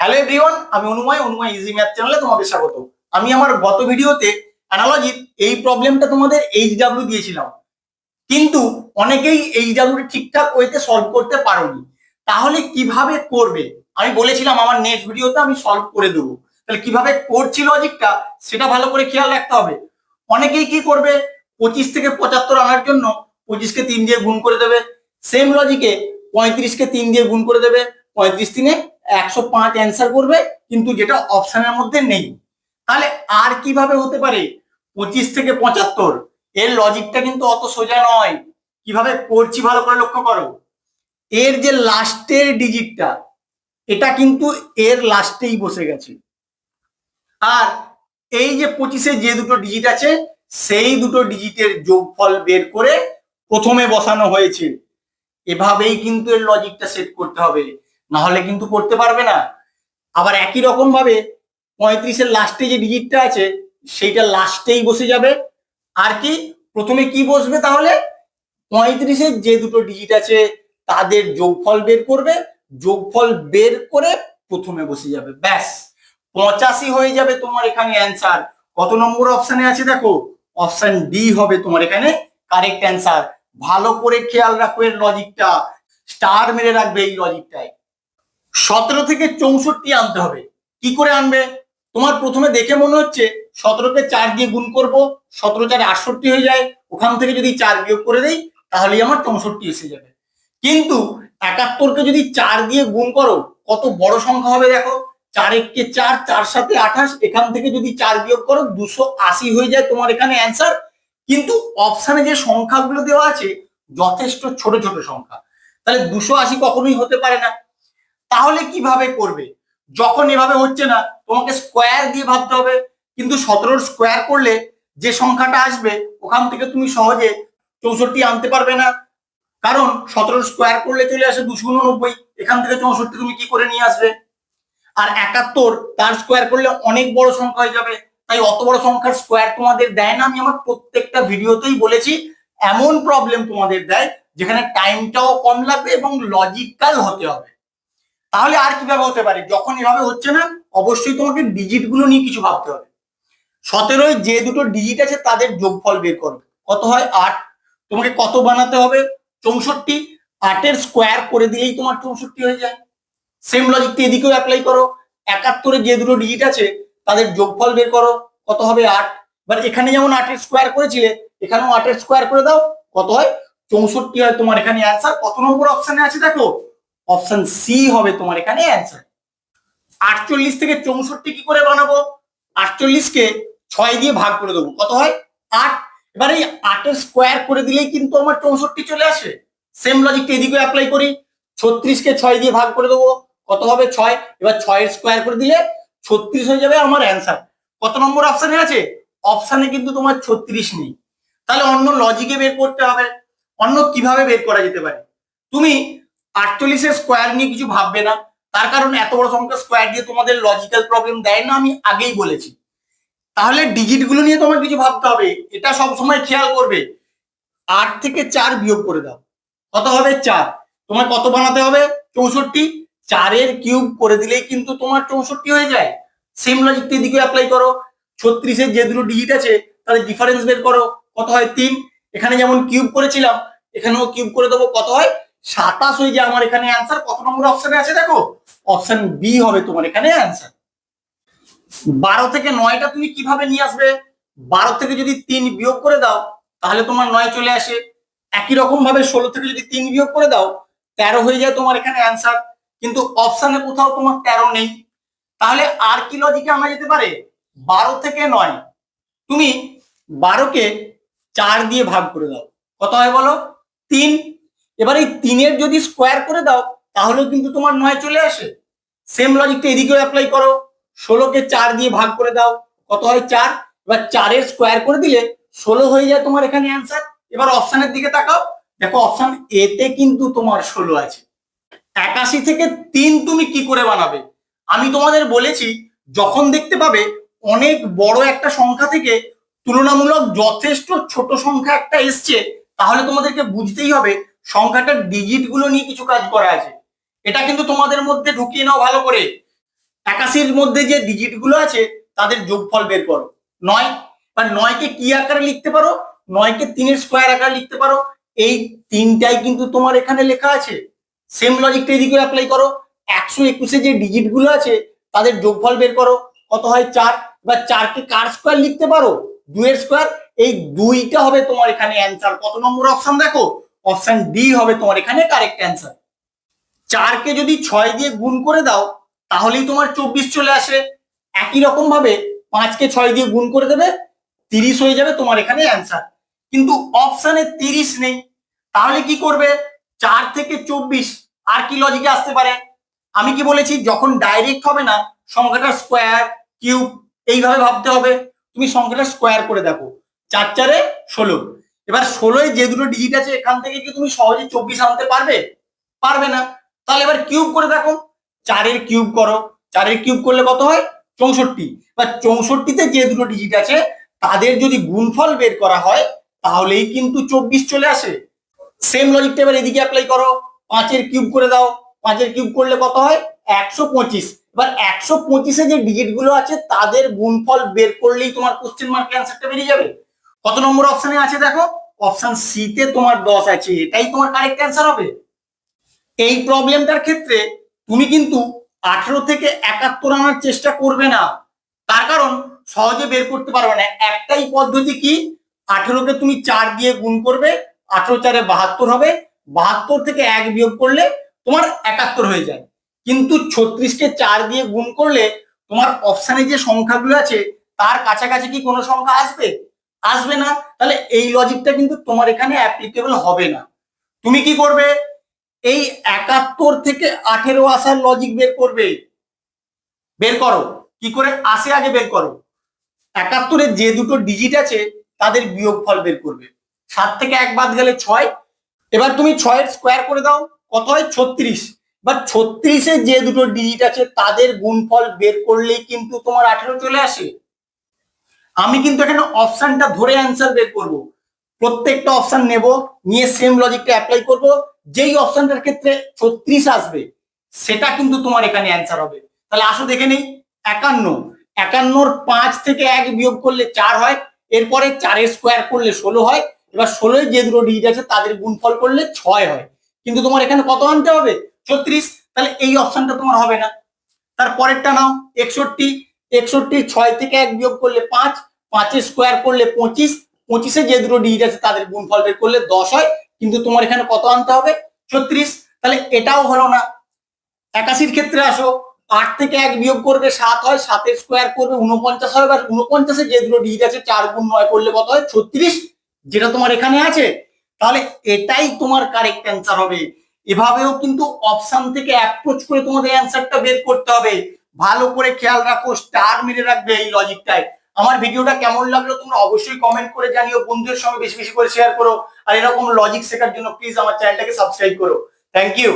Hello everyone, আমি অনুময় easy math চ্যানেলে তোমাদের স্বাগত। আমি আমার গত ভিডিওতে অ্যানালজির এই প্রবলেমটা তোমাদের এইচডব্লিউ দিয়েছিলাম, কিন্তু অনেকেই এইচডব্লিউ ঠিকঠাক ওয়েতে সলভ করতে পারোনি। তাহলে কিভাবে করবে আমি বলেছিলাম আমার নেক্সট ভিডিওতে আমি সলভ করে দেবো। তাহলে কিভাবে করছি লজিকটা সেটা ভালো করে খেয়াল রাখতে হবে। অনেকেই কি করবে, 25 থেকে 75 আনার জন্য 25কে 3 দিয়ে গুণ করে দেবে। সেম লজিকে 35কে 3 দিয়ে গুণ করে দেবে, 35 3 105 অ্যান্সার করবে, কিন্তু যেটা অপশনের মধ্যে নেই। তাহলে আর কিভাবে হতে পারে 25 থেকে 75? এর লজিকটা কিন্তু অত সোজা নয়। কিভাবে করছি ভালো করে লক্ষ্য করো। এর যে লাস্টের ডিজিটটা, এটা কিন্তু এর লাস্টেই বসে গেছে, আর এই যে 25-এ যে দুটো ডিজিট আছে সেই দুটো ডিজিটের যোগফল বের করে প্রথমে বসানো হয়েছে। এভাবেই কিন্তু এর লজিকটা সেট করতে হবে, না হলে কিন্তু করতে পারবে না। আবার একই রকম ভাবে 35-এর লাস্টে যে ডিজিটটা আছে সেইটা লাস্টেই বসে যাবে। আর কি প্রথমে কি বসবে, তাহলে 35-এর যে দুটো ডিজিট আছে তাদের যোগফল বের করবে, যোগফল বের করে প্রথমে বসে যাবে, ব্যাস 85 হয়ে যাবে তোমার এখানে অ্যান্সার। কত নম্বর অপশনে আছে দেখো, অপশন ডি হবে তোমার এখানে কারেক্ট অ্যান্সার। ভালো করে খেয়াল রাখো এর লজিকটা, স্টার মেরে রাখবে এই লজিকটায়। 17 থেকে 64 আনতে হবে। কি করে আনবে? তোমার প্রথমে দেখে মনে হচ্ছে 17কে 4 দিয়ে গুণ করব, 17 4 68 হয়ে যায়, ওখান থেকে যদি 4 বিয়োগ করে দেই তাহলেই আমার 64 এসে যাবে। কিন্তু 71কে যদি 4 দিয়ে গুণ করো কত বড় সংখ্যা হবে দেখো, 4 1 4, 4 7 28, এখান থেকে যদি 4 বিয়োগ করো 280 হয়ে যায় তোমার এখানে অ্যান্সার। কিন্তু অপশানে যে সংখ্যাগুলো দেওয়া আছে যথেষ্ট ছোট ছোট সংখ্যা, তাহলে 280 কখনোই হতে পারে না। তাহলে কিভাবে করবে? যখন এভাবে হচ্ছে না তোমাকে স্কোয়ার দিয়ে ভাবতে হবে, কিন্তু 17 স্কোয়ার করলে যে সংখ্যাটা আসবে ওখান থেকে তুমি সহজে 64 আনতে পারবে না, কারণ 17 স্কোয়ার করলে চলে আসে 289, এখান থেকে 64 তুমি কি করে নিয়ে আসবে? আর 71 তার স্কোয়ার করলে অনেক বড় সংখ্যা হয়ে যাবে, তাই অত বড় সংখ্যার স্কোয়ার তোমাদের দেয় না। আমি আমার প্রত্যেকটা ভিডিওতেই বলেছি এমন প্রবলেম তোমাদের দেয় যেখানে টাইমটাও কম লাগবে এবং লজিক্যাল হতে হবে। তাহলে আর কিভাবে হতে পারে? যখন এভাবে হচ্ছে না অবশ্যই তোমাকে ডিজিট গুলো নিয়ে কিছু ভাবতে হবে। 17 যে দুটো ডিজিট আছে তাদের যোগফল বের করো, কত হয় 8। তোমাকে কত বানাতে হবে? 64। 8-এর স্কোয়ার করে দিলেই তোমার 64 হয়ে যায়। সেম লজিকটা এদিকেও অ্যাপ্লাই করো। 71-এ যে দুটো ডিজিট আছে তাদের যোগফল বের করো, কত হবে 8। এবার এখানে যেমন 8-এর স্কোয়ার করেছিলে এখানেও 8-এর স্কোয়ার করে দাও, কত হয় 64 হয় তোমার এখানে অ্যান্সার। কত নম্বর অপশনে আছে দেখো, অপশন সি হবে তোমার এখানে অ্যান্সার। 48 থেকে 64 কি করে বানাবো? 48-কে 6 দিয়ে ভাগ করে দেবো, কত হয় 8। এবার এই 8-এর স্কোয়ার করে দিলেই কিন্তু আমার 64 চলে আসে। সেম লজিকটা এদিকে অ্যাপ্লাই করি। 36-কে 6 দিয়ে ভাগ করে দেবো, কত হবে 6। এবার 6-এর স্কোয়ার করে দিলে 36 হয়ে যাবে আমার অ্যান্সার। কত নম্বর অপশনে আছে? অপশনে কিন্তু তোমার 36 নেই। তাহলে অন্য লজিকে বের করতে হবে। অন্য কিভাবে বের করা যেতে পারে? তুমি 48-এর স্কোয়ার নিয়ে কিছু ভাববে না, তার কারণ এত বড় সংখ্যা স্কোয়ার দিয়ে তোমাদের লজিক্যাল প্রবলেম দেয় না, আমি আগেই বলেছি। তাহলে ডিজিট গুলো নিয়ে তোমার কিছু ভাবতে হবে, এটা সব সময় খেয়াল করবে। 8 থেকে 4 বিয়োগ করে দাও, কত হবে 4। তোমার কত বানাতে হবে? 64। 4-এর কিউব করে দিলেই কিন্তু তোমার 64 হয়ে যায়। সেম লজিকটা এদিকে অ্যাপ্লাই করো। 36-এর যে দুটো ডিজিট আছে তাদের ডিফারেন্স বের করো, কত হয় 3। এখানে যেমন কিউব করেছিলাম এখানেও কিউব করে দেবো, কত হয় 27 হয়ে যায় আমার এখানে অ্যান্সার। কত নম্বর অপশনে আছে দেখো, অপশন বি হবে তোমার এখানে অ্যান্সার। 12 থেকে 9টা তুমি কিভাবে নিয়ে আসবে? 12 থেকে যদি 3 বিয়োগ করে দাও তাহলে তোমার 9 চলে আসে। একই রকম ভাবে 16 থেকে যদি 3 বিয়োগ করে দাও 13 হয়ে যায় তোমার এখানে অ্যান্সার, কিন্তু অপশনে কোথাও তোমার 13 নেই। তাহলে আর কি লজিকে আনা যেতে পারে? 12 থেকে 9 তুমি 12-কে 4 দিয়ে ভাগ করে দাও, কত হয় বলো? 3। এবার এই 3-এর যদি স্কোয়ার করে দাও তাহলেও কিন্তু তোমার 9 চলে আসে। সেম লজিকটা এদিকেও অ্যাপ্লাই করো। 16-কে 4 দিয়ে ভাগ করে দাও, কত হয় 4। এবার 4-এর স্কোয়ার করে দিলে 16 হয়ে যায় তোমার এখানে অ্যান্সার। এবার অপশনের দিকে তাকাও, দেখো অপশন এ তে কিন্তু তোমার 16 আছে। 81 থেকে 3 তুমি কি করে বানাবে? আমি তোমাদের বলেছি যখন দেখতে পাবে অনেক বড় একটা সংখ্যা থেকে তুলনামূলক যথেষ্ট ছোট সংখ্যা একটা এসছে, তাহলে তোমাদেরকে বুঝতেই হবে সংখ্যাটার ডিজিট গুলো নিয়ে কিছু কাজ করা আছে। এটা কিন্তু তোমাদের মধ্যে ঢুকিয়ে নাও ভালো করে। 81 মধ্যে যে ডিজিট গুলো আছে তাদের যোগফল বের করো। 9, বা 9কে কি আকারে লিখতে পারো? 9কে 3-এর স্কোয়ার আকারে লিখতে পারো। এই তিনটাই কিন্তু তোমার এখানে লেখা আছে। সেম লজিকটা এদিকে অ্যাপ্লাই করো। 121-এ যে ডিজিট গুলো আছে তাদের যোগফল বের করো, কত হয়? 4। বা 4কে কার স্কোয়ার লিখতে পারো? 2-এর স্কোয়ার। এই 2টা হবে তোমার এখানে অ্যান্সার। কত নম্বর অপশন দেখো? অপশন ডি হবে তোমার এখানে কারেক্ট অ্যান্সার। 4কে যদি 6 দিয়ে গুণ করে দাও তাহলেই তোমার 24 চলে আসে। একই রকম ভাবে 5কে 6 দিয়ে গুণ করে দেবে, 30 হয়ে যাবে তোমার এখানে অ্যান্সার। কিন্তু অপশনে 30 নেই, তাহলে কি করবে? 4 থেকে 24 আর কি লজিকে আসতে পারে? আমি কি বলেছি, যখন ডাইরেক্ট হবে না সংখ্যাটা স্কোয়ার কিউব এইভাবে ভাবতে হবে। তুমি সংখ্যাটা স্কোয়ার করে দেখো, 4 4-এ 16। এবার 16-এ যে দুটো ডিজিট আছে এখান থেকে কি তুমি সহজে 24 আনতে পারবে? পারবে না। তাহলে এবার কিউব করে দেখো, 4-এর কিউব করো। 4-এর কিউব করলে কত হয়? 64। বা 64-তে যে দুটো ডিজিট আছে তাদের যদি গুণফল বের করা হয় তাহলেই কিন্তু 24 চলে আসে। সেম লজিকটা এবার এদিকে অ্যাপ্লাই করো। 5-এর কিউব করে দাও। 5-এর কিউব করলে কত হয়? 125। এবার 125-এ যে ডিজিট গুলো আছে তাদের গুণফল বের করলেই তোমার কোশ্চেন মার্কের অ্যান্সারটা বেরিয়ে যাবে। কত নম্বর অপশনে আছে দেখো? অপশন সি তে তোমার 10 আছে, এটাই তোমার কারেক্ট অ্যান্সার হবে। এই প্রবলেমটার ক্ষেত্রে তুমি কিন্তু 18 থেকে 71 আনার চেষ্টা করবে না, তার কারণ সহজে বের করতে পারবে না। একটাই পদ্ধতি, কি? 18কে তুমি 4 দিয়ে গুণ করবে, 18 4-এ 72 হবে। 72 থেকে 1 বিয়োগ করলে তোমার 71 হয়ে যায়। কিন্তু 36কে 4 দিয়ে গুণ করলে তোমার অপশানে যে সংখ্যাগুলো আছে তার কাছাকাছি কি কোনো সংখ্যা আসবে? আসবে না। তাহলে এই লজিকটা কিন্তু তোমার এখানে অ্যাপ্লিকেবল হবে না। তুমি কি করবে? এই 71 থেকে 18 আসার লজিক বের করবে। বের করো, কি করে আসে আগে বের করো। 71-এর যে দুটো ডিজিট আছে তাদের বিয়োগফল বের করবে। 7 থেকে 1 বাদ গেলে 6। এবার তুমি 6-এর স্কোয়ার করে দাও, কত হয়? 36। বা 36-এ যে দুটো ডিজিট আছে তাদের গুণফল বের করলেই কিন্তু তোমার 18 চলে আসে। আমি কিন্তু এখানে অপশনটা ধরে অ্যান্সার বের করব। প্রত্যেকটা অপশন নেব, নিয়ে সেম লজিকটা অ্যাপ্লাই করব। যেই অপশনটার ক্ষেত্রে 36 আসবে সেটা কিন্তু তোমার এখানে অ্যান্সার হবে। তাহলে আসো দেখে নেই। 51, 51-র 5 থেকে 1 বিয়োগ করলে 4 হয়। এরপরে 4-এর স্কোয়ার করলে 16 হয়। এবার 16-এর যে দুটো ডিজিট আছে তাদের গুণফল করলে 6 হয়। কিন্তু তোমার এখানে কত আনতে হবে? 36। তাহলে এই অপশনটা তোমার হবে না। তারপরেরটা নাও, 61। 61 6 থেকে 1 বিয়োগ করলে 5, 5-এর স্কোয়ার করলে 25। 25-এ যে দুটো ডিজিট আছে তাদের গুণফল বের করলে 10 হয়। কিন্তু তোমার এখানে কত আনতে হবে? 36। তাহলে এটাও হলো না। 81-র ক্ষেত্রে আসো, 8 থেকে 1 বিয়োগ করবে 7 হয়। 7-এর স্কোয়ার করবে 49 হয়। এবার 49-এ যে দুটো ডিজিট আছে 4 গুণ 9 করলে কত হয়? 36, যেটা তোমার এখানে আছে। তাহলে এটাই তোমার কারেক্ট অ্যান্সার হবে। এভাবেও কিন্তু অপশন থেকে অ্যাপ্রোচ করে তোমাদের অ্যান্সারটা বের করতে হবে। ভালো করে খেয়াল রাখো, স্টার মেরে রাখবে এই লজিকটায়। আমার ভিডিওটা কেমন লাগলো তোমরা অবশ্যই কমেন্ট করে জানিও। বন্ধুদের সঙ্গে বেশি বেশি করে শেয়ার করো। আর এরকম লজিক শেখার জন্য প্লিজ আমার চ্যানেলটাকে সাবস্ক্রাইব করো। Thank you.